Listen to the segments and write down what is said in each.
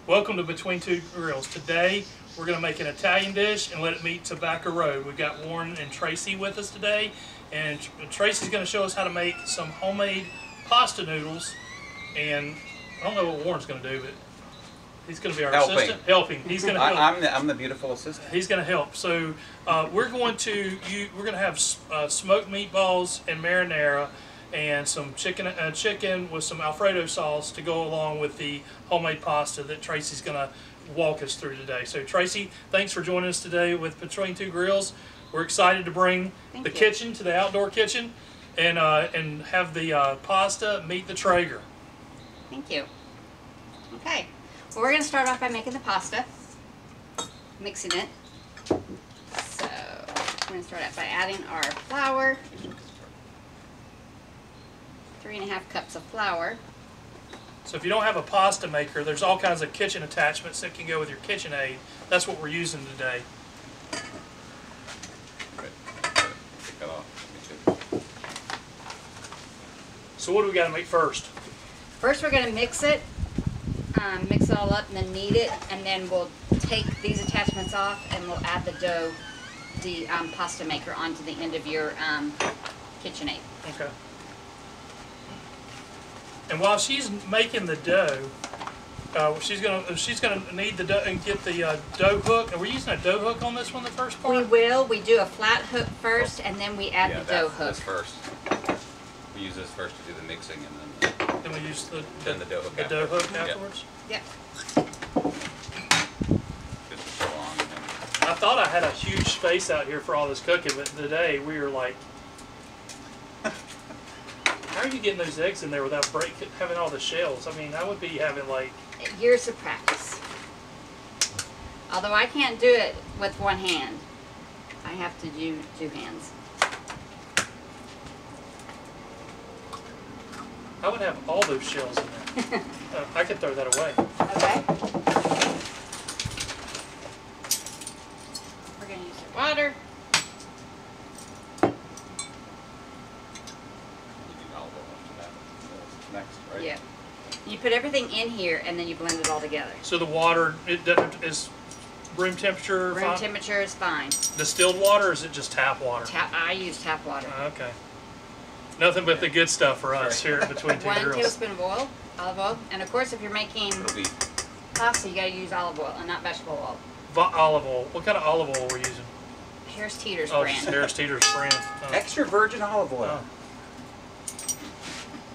Welcome to Between Two Grills. Today we're going to make an Italian dish and let it meet Tobacco Road. We've got Warren and Tracy with us today, and Tracy's going to show us how to make some homemade pasta noodles. And I don't know what Warren's going to do, but he's going to be our assistant. Helping. He's going to help. I'm the beautiful assistant. He's going to help. So we're going to have smoked meatballs and marinara, and some chicken with some Alfredo sauce to go along with the homemade pasta that Tracy's going to walk us through today. So Tracy, thanks for joining us today with Between Two Grills. We're excited to bring the kitchen to the outdoor kitchen and have the pasta meet the Traeger. Thank you. Okay, well, we're going to start off by making the pasta, mixing it. So we're going to start out by adding our flour. 3.5 cups of flour. So if you don't have a pasta maker, there's all kinds of kitchen attachments that can go with your KitchenAid. That's what we're using today. Right. Take that off. So what do we got to make first? First we're going to mix it all up and then knead it, and then we'll take these attachments off and we'll add the dough, the pasta maker, onto the end of your KitchenAid. Okay. And while she's making the dough, she's gonna knead the dough and get the dough hook. Are we using a dough hook on this one, the first part? We will. We do a flat hook first, and then we add the dough hook. This first. We use this first to do the mixing, and then we use the dough hook. The dough hook afterwards. Yep. So long, I thought I had a huge space out here for all this cooking, but today we were like, how are you getting those eggs in there without having all the shells? I mean, I would be having like years of practice. Although I can't do it with one hand, I have to do two hands. I would have all those shells in there. I could throw that away. Okay. We're going to use our water. next, right? Yeah. You put everything in here and then you blend it all together. So the water, is room temperature fine? Room temperature is fine. Distilled water, or is it just tap water? I use tap water. Okay. Nothing but the good stuff for us here at Between Two Grills. 1 tablespoon of oil, olive oil, and of course if you're making pasta, you gotta use olive oil and not vegetable oil. Olive oil. What kind of olive oil we're using? Harris Teeter's brand. brand. Harris Teeter's brand. Oh. Extra virgin olive oil. Oh.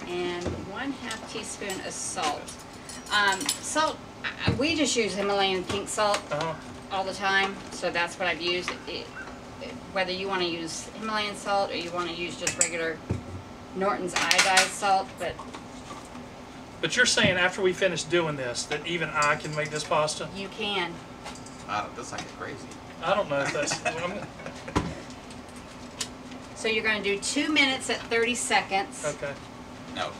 And 1/2 teaspoon of salt. Salt, we just use Himalayan pink salt all the time, so that's what I've used. Whether you want to use Himalayan salt or you want to use just regular Norton's iodized salt, But you're saying after we finish doing this that even I can make this pasta? You can. That's like crazy. I don't know if that's... So you're going to do 2 minutes at 30 seconds. Okay. No.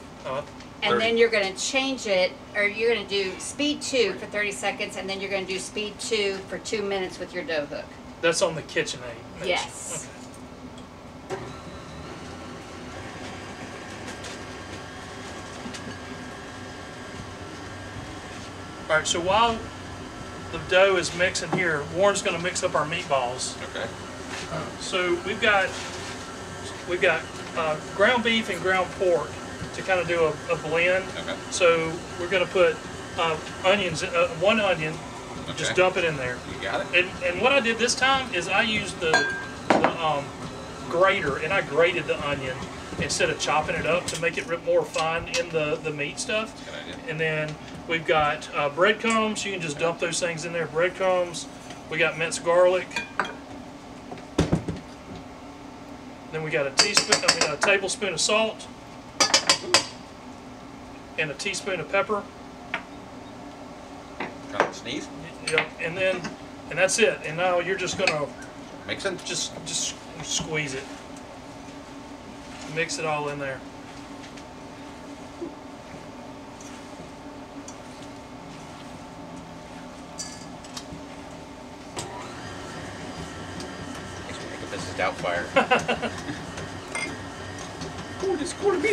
And then you're going to change it, or you're going to do speed 2 for 30 seconds, and then you're going to do speed 2 for 2 minutes with your dough hook. That's on the KitchenAid. Yes. Okay. All right, so while the dough is mixing here, Warren's going to mix up our meatballs. Okay. So we've got ground beef and ground pork to kind of do a blend. Okay. So we're going to put onions, 1 onion, just dump it in there. You got it. And what I did this time is I used the grater, and I grated the onion instead of chopping it up to make it more fine in the meat stuff. Good idea. And then we've got breadcrumbs. You can just dump those things in there. Breadcrumbs. We got minced garlic. Then we got a tablespoon of salt and a teaspoon of pepper. Trying to sneeze? Yep. And that's it. And now you're just gonna mix it. Just squeeze it. Mix it all in there. This is Doubtfire.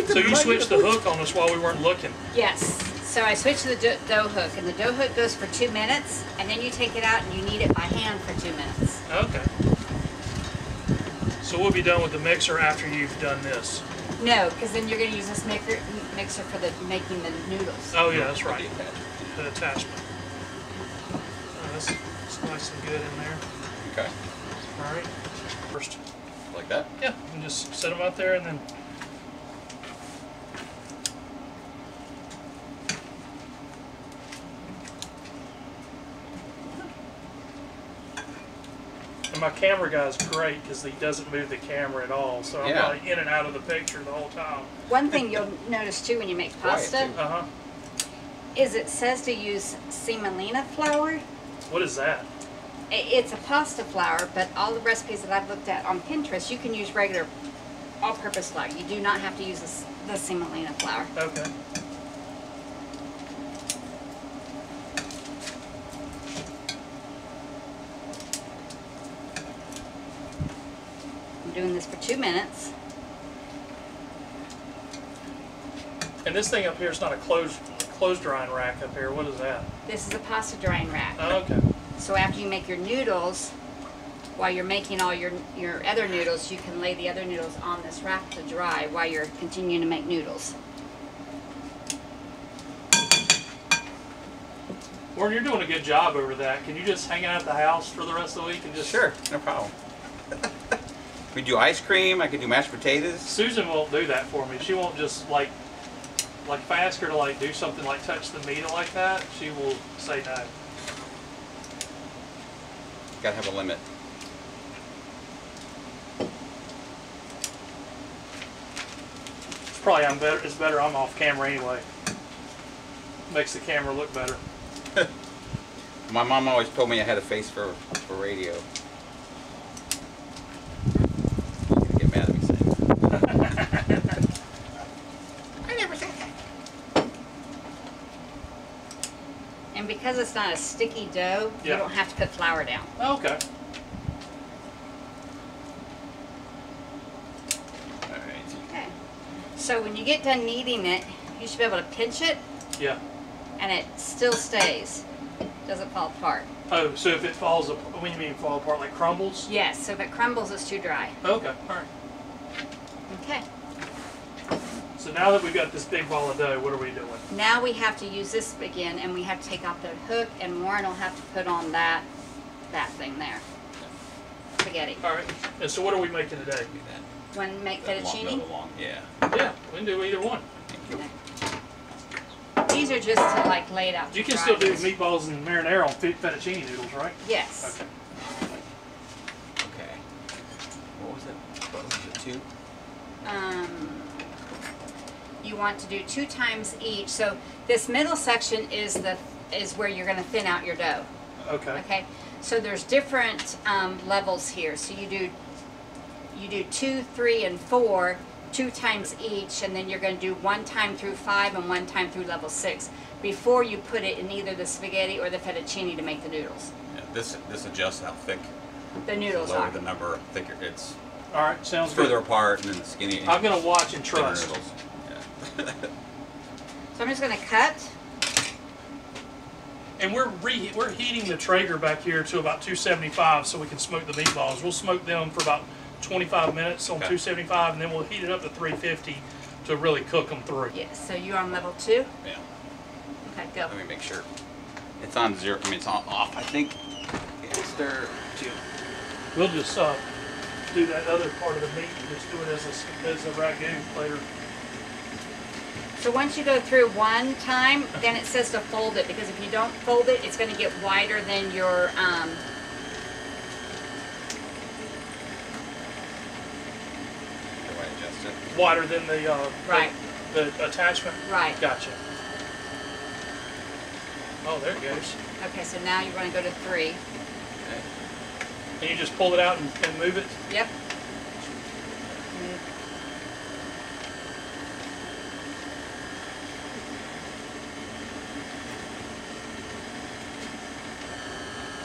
So you switched the hook on us while we weren't looking. Yes. So I switched to the dough hook, and the dough hook goes for 2 minutes, and then you take it out and you knead it by hand for 2 minutes. Okay. So we'll be done with the mixer after you've done this. No, because then you're going to use this mixer for making the noodles. Oh yeah, that's right. The attachment. That's nice and good in there. Okay. All right. First. Like that? Yeah, and just set them out there and then. And my camera guy's great because he doesn't move the camera at all, so I'm probably in and out of the picture the whole time. One thing you'll notice too when you make pasta is it says to use semolina flour. What is that? It's a pasta flour, but all the recipes that I've looked at on Pinterest, you can use regular all-purpose flour. You do not have to use the semolina flour. Okay. I'm doing this for 2 minutes. And this thing up here is not a clothes drying rack up here. What is that? This is a pasta drying rack. Oh, okay. So after you make your noodles, while you're making all your other noodles, you can lay the other noodles on this rack to dry while you're continuing to make noodles. Warren, you're doing a good job over that. Can you just hang out at the house for the rest of the week and just... Sure, no problem. We do ice cream. I could do mashed potatoes. Susan won't do that for me. She won't just like if I ask her to like do something like touch the meat like that, she will say no. Gotta have a limit. It's probably it's better I'm off camera anyway. Makes the camera look better. My mom always told me I had a face for radio. You're gonna get mad at me saying that. I never said that. And because it's not a sticky dough, you don't have to put flour down. Okay. Alright. Okay. So when you get done kneading it, you should be able to pinch it. Yeah. And it still stays. Doesn't fall apart. Oh, so if it falls apart, what do you mean fall apart? Like crumbles? Yes, so if it crumbles, it's too dry. Okay, alright. Okay. So now that we've got this big ball of dough, what are we doing? Now we have to use this again, and we have to take off the hook, and Warren will have to put on that thing there. Spaghetti. Alright, and so what are we making today? Want to make fettuccine? Yeah. Yeah, we can do either one. Okay. These are just to like lay it out. You can still do meatballs and marinara on fettuccine noodles, right? Yes. Okay. Okay. What was it? What was it, 2? You want to do 2 times each. So this middle section is where you're going to thin out your dough. Okay. Okay. So there's different levels here. So you do 2, 3, and 4. 2 times each, and then you're going to do 1 time through 5 and 1 time through level 6 before you put it in either the spaghetti or the fettuccine to make the noodles. Yeah, this adjusts how thick The noodles the lower are. the number, thicker it's. All right, sounds further good. apart, and then the skinny. I'm going to watch and thinner trust. noodles. Yeah. So I'm just going to cut. And we're heating the Traeger back here to about 275 so we can smoke the meatballs. We'll smoke them for about 25 minutes on 275, and then we'll heat it up to 350 to really cook them through. Yes. So you're on level 2. Yeah. Okay, go. Let me make sure. It's on 0. I mean, it's on off. I think. Yeah, stir 2. We'll just do that other part of the meat and just do it as a ragu later. So once you go through 1 time, then it says to fold it, because if you don't fold it, it's going to get wider than your Wider than the right. the attachment. Right. Gotcha. Oh, there it goes. Okay, so now you're going to go to 3. Okay. And you just pull it out and move it. Yep.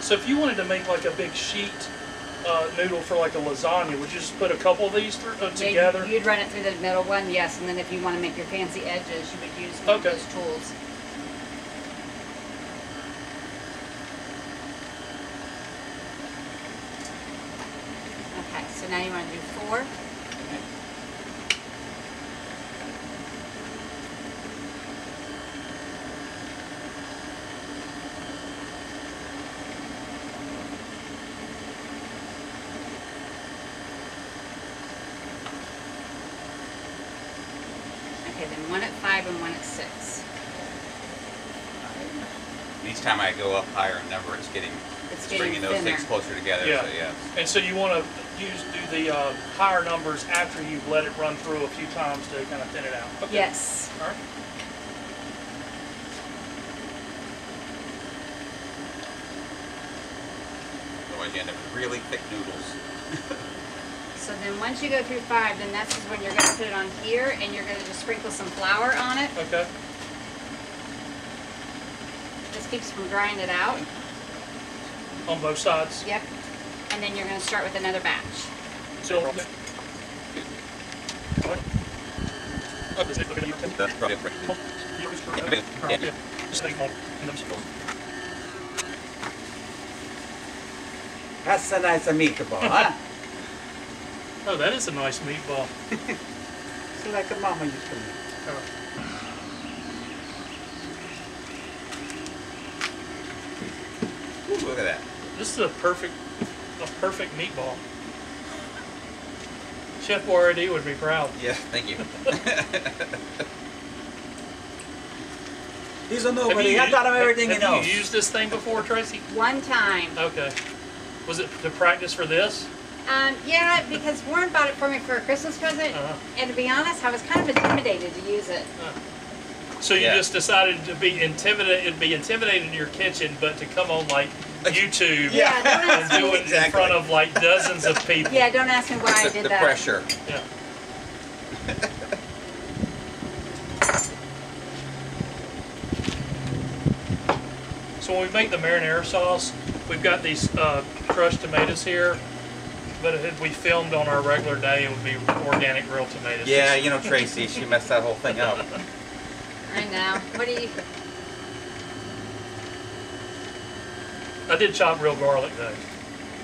So if you wanted to make like a big sheet noodle for like a lasagna, would you just put a couple of these together? You'd run it through the middle one, yes, and then if you want to make your fancy edges, you would use one of Okay. those tools. So now you want to do 4. Okay, then 1 at 5 and 1 at 6. Each time I go up higher in number, it's bringing those thinner. 6 closer together. Yeah. So yes. And so you want to do the higher numbers after you've let it run through a few times to kind of thin it out. Okay. Yes. All right. Otherwise, you end up with really thick noodles. So then once you go through 5, then that's when you're going to put it on here, and you're going to just sprinkle some flour on it. Okay. This keeps from drying it out. On both sides. Yep. And then you're going to start with another batch. So. That's a nice meatball, huh? Oh, that is a nice meatball. It's like a mama used to make. Ooh, look at that. This is a perfect meatball. Chef Warren would be proud. Yes, thank you. He's a nobody. I taught him everything he Have knows. you used this thing before, Tracy? One time. Okay. Was it to practice for this? Yeah, because Warren bought it for me for a Christmas present, and to be honest, I was kind of intimidated to use it. So you Yeah. just decided to be intimidated, in your kitchen, but to come on like YouTube Yeah, don't and ask do me. it in front of like dozens of people. Yeah, don't ask me why I did The that. pressure. Yeah. So when we make the marinara sauce, we've got these crushed tomatoes here, but if we filmed on our regular day, it would be organic grilled tomatoes. Yeah, you know Tracy, she messed that whole thing up. I know. What do you... I did chop real garlic though,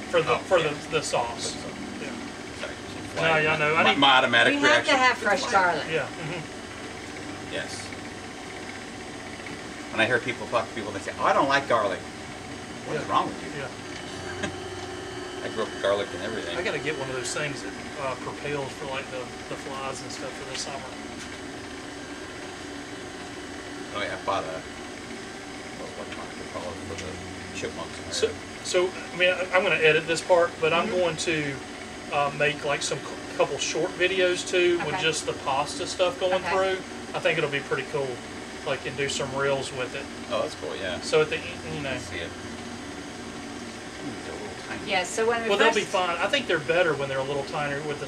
for the yeah. the sauce. Yeah. Sorry, No, yeah, I know. I need- my automatic We have reaction. to have fresh garlic. Yeah. Yes. When I hear people talk to people, they say, "Oh, I don't like garlic." What is wrong with you? Yeah. I grew up with garlic and everything. I gotta get one of those things that propels for like the flies and stuff for the summer. Oh yeah, I bought a what do you call it for the chipmunks. So I mean, I'm gonna edit this part, but I'm going to make like couple short videos too with Okay. just the pasta stuff going Okay. through. I think it'll be pretty cool. Like, and do some reels with it. Oh, that's cool. Yeah. So at the you know. See it. They're a little tiny. Yeah, so when we Well, they'll first... be fine. I think they're better when they're a little tinier. With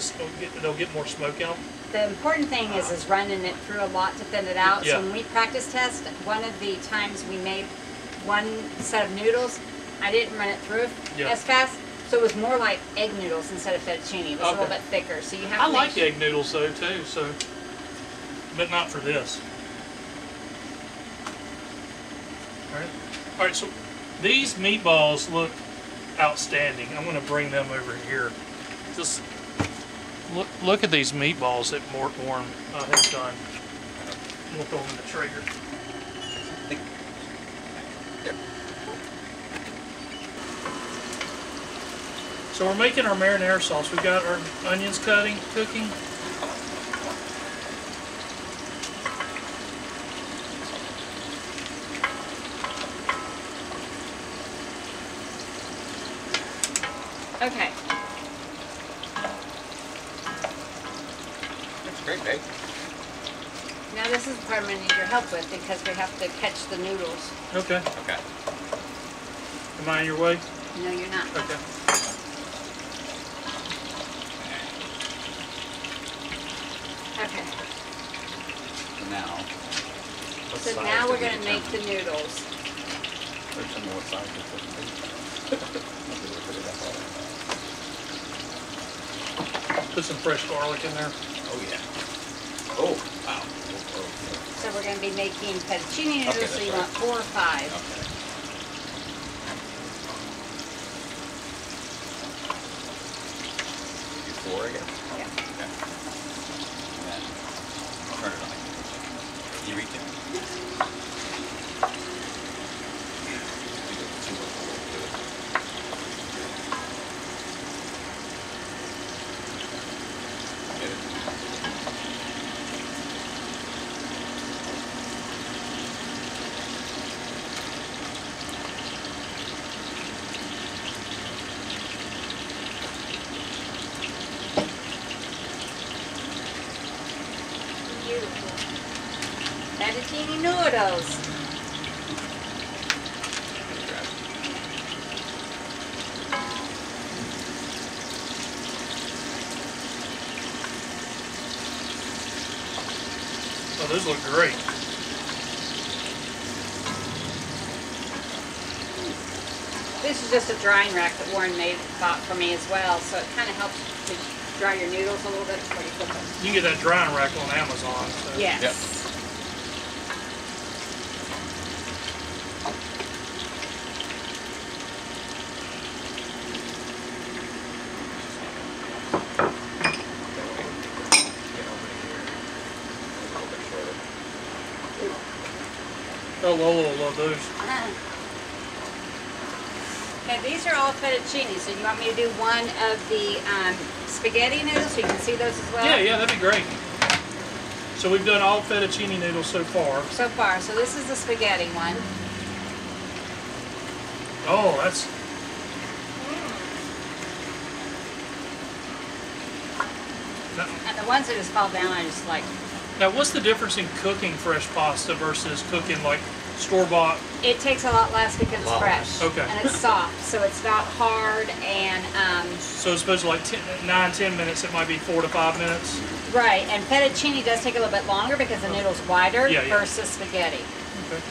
they'll get more smoke in them. The important thing is running it through a lot to thin it out. Yeah. So when we practice test, one of the times we made one set of noodles, I didn't run it through Yeah. as fast. So it was more like egg noodles instead of fettuccine. It was a little Okay. bit thicker. So you have I to like make egg noodles though too. So, but not for this. All right. So these meatballs look outstanding. I'm going to bring them over here. Just look at these meatballs that Warren has done. We'll throw them in the Traeger. So we're making our marinara sauce. We've got our onions cooking. Okay. That's great, babe. Now this is the part I'm going to need your help with because we have to catch the noodles. Okay. Okay. Am I in your way? No, you're not. Okay. Okay. Now. What So size now do we're we going to make the determine? noodles. Determine what size it's supposed to be. Maybe we'll put it up all right. Put some fresh garlic in there. Oh yeah. Oh wow. Oh. So we're going to be making fettuccine noodles, Okay, so you that's want 4 or 5. Okay. 4, I guess. Yeah. Okay. And then turn it on. You reach it. Fettuccine noodles. Oh, those look great. This is just a drying rack that Warren bought for me as well, so it kind of helps to dry your noodles a little bit before you cook them. You can get that drying rack on Amazon. So. Yes. Yep. Oh, Lola will love those. Okay, these are all fettuccine, so you want me to do one of the spaghetti noodles so you can see those as well? Yeah, that'd be great. So we've done all fettuccine noodles so far. So far, so this is the spaghetti one. Oh, that's... And the ones that just fall down, I just like. Now, what's the difference in cooking fresh pasta versus cooking like store-bought? It takes a lot less because it's fresh. Okay. And it's soft, so it's not hard and So it's supposed to like 9-10 minutes. It might be 4 to 5 minutes. right. And fettuccine does take a little bit longer because the noodle's wider Yeah. versus spaghetti. Okay.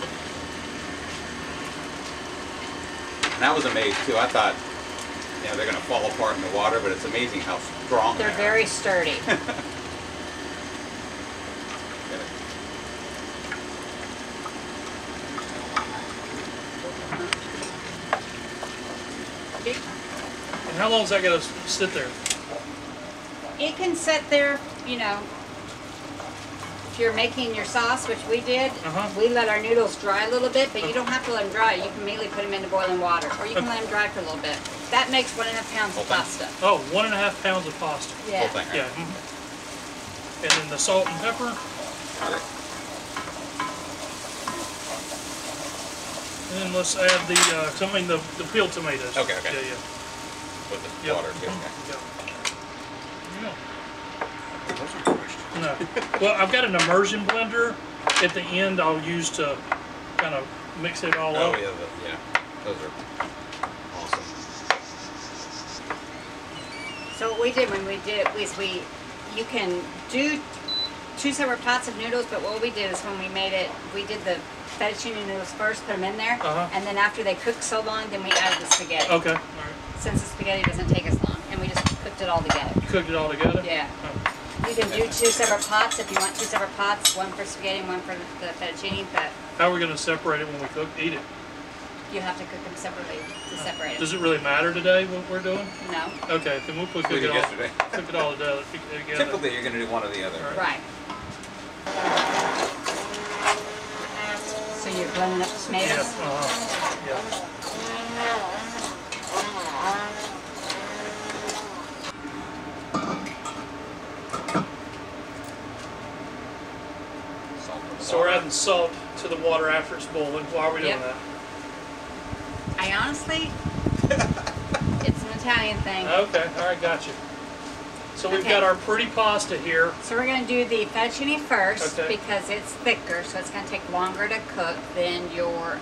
And I was amazed too. I thought, they're going to fall apart in the water, but it's amazing how strong They're they are. very sturdy. And how long is that going to sit there? It can sit there, if you're making your sauce, which we did, we let our noodles dry a little bit, but you don't have to let them dry. You can immediately put them into boiling water, or you can let them dry for a little bit. That makes 1.5 pounds of pasta. Oh, 1.5 pounds of pasta. Yeah. Whole thing, right? Yeah. And then the salt and pepper. And then let's add the peeled tomatoes. Okay. Yeah. With the Yep. water too. Yeah. Yeah. Those are crushed. No. Well, I've got an immersion blender at the end I'll use to kind of mix it all Oh up. yeah, those are awesome. So what we did when we did it was you can do 2 separate pots of noodles, but what we did is when we made it, we did the fettuccine noodles first, put them in there, and then after they cooked so long, then we added the spaghetti. Okay. All right. Since the spaghetti doesn't take as long, and we just cooked it all together. Cooked it all together? Yeah. Oh. You can do 2 separate pots if you want 2 separate pots, one for spaghetti and one for the fettuccine, but How are we going to separate it when we eat it? you have to cook them separately to separate it. Does it really matter today what we're doing? No. Okay, then we'll cook We it did all. yesterday. Cook it all together. Typically, you're going to do one or the other. Right. So you're blending up the tomatoes? Yeah. So we're adding salt to the water after it's boiling. Why are we doing that? I honestly, it's an Italian thing. Okay, all right, gotcha. So we've Okay. got our pretty pasta here. So we're going to do the fettuccine first Okay. because it's thicker, so it's going to take longer to cook than your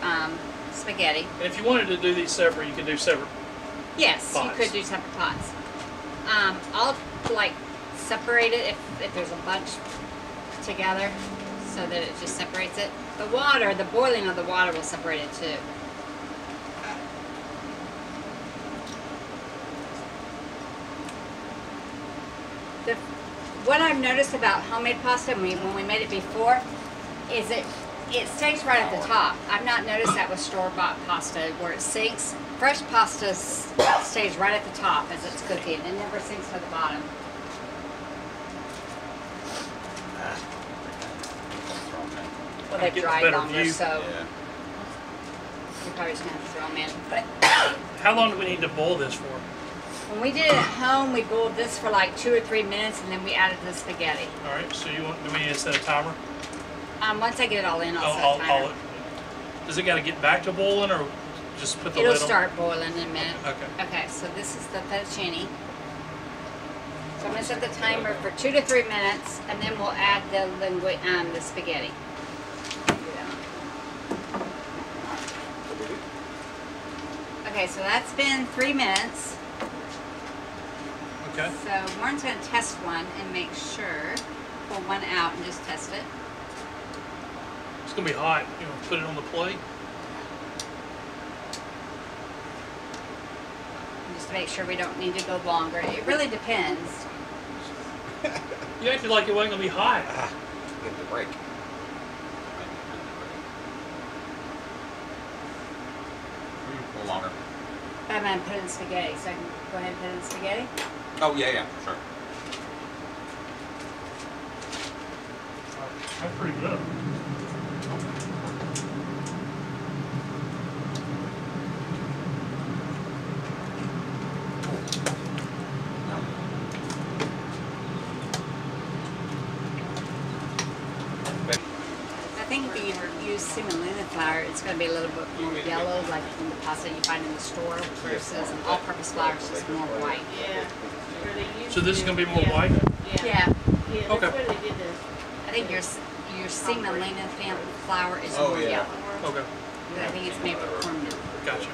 spaghetti. And if you wanted to do these separate, you could do separate. Yes, Pots. you could do separate pots. I'll separate it if there's a bunch together so that it just separates it. The boiling of the water will separate it too. What I've noticed about homemade pasta when we made it before is it stays right at the top. I've not noticed that with store-bought pasta where it sinks. Fresh pasta stays right at the top as it's cooking. It never sinks to the bottom. Well, they've Get a dried better longer, view. so Yeah. we probably just gonna have to throw them in. But How long do we need to boil this for? when we did it at home, we boiled this for like 2 or 3 minutes, and then we added the spaghetti. All right. So do we need to set a timer? Once I get it all in, I'll set a timer. Does it got to get back to boiling, or just put the It'll lid on? start boiling in a minute. Okay. Okay, so this is the fettuccine. So I'm gonna set the timer for 2 to 3 minutes, and then we'll add the spaghetti. Okay, so that's been 3 minutes. Okay. So Warren's gonna test one and make sure. Pull one out and just test it. It's gonna be hot. You know, put it on the plate. Just to make sure we don't need to go longer. It really depends. You acted like it wasn't gonna be hot. Get the break. A little longer. I'm gonna put in spaghetti, so I can go ahead and put in spaghetti. Oh, yeah, sure. That's pretty good. I think if you use semolina flour, it's going to be a little bit more yellow, like in the pasta you find in the store, versus an all-purpose flour is just more white. Yeah. So this is gonna be more white. Yeah, Yeah, Okay. that's where they did this. I think your semolina flour is Oh, more yeah. yellow. Okay. I think it's made with corn milk. Gotcha.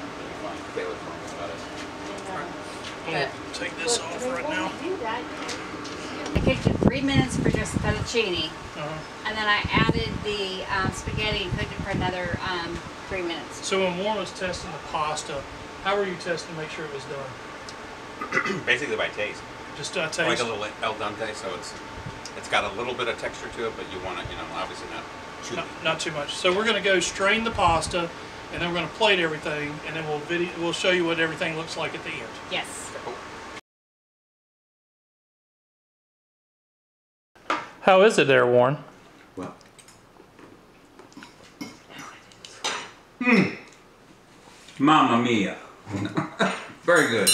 They would promise about it. I'm gonna take this off right now. Do that. I cooked it 3 minutes for just fettuccine, Uh-huh. and then I added the spaghetti and cooked it for another 3 minutes. So when Warren was testing the pasta, how were you testing to make sure it was done? Basically by taste. Just Like taste. a little al dente, so it's got a little bit of texture to it, but you want to, obviously not chewy. Not too much. So we're gonna go strain the pasta, and then we're gonna plate everything, and then we'll show you what everything looks like at the end. Yes. How is it there, Warren? Well. Mamma mia. Very good.